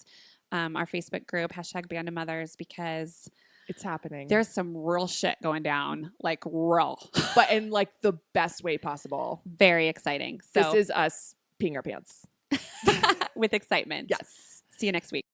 our Facebook group, #Band of Mothers, because It's happening. there's some real shit going down, like real. but in like the best way possible. Very exciting. So This is us peeing our pants. with excitement. Yes. See you next week.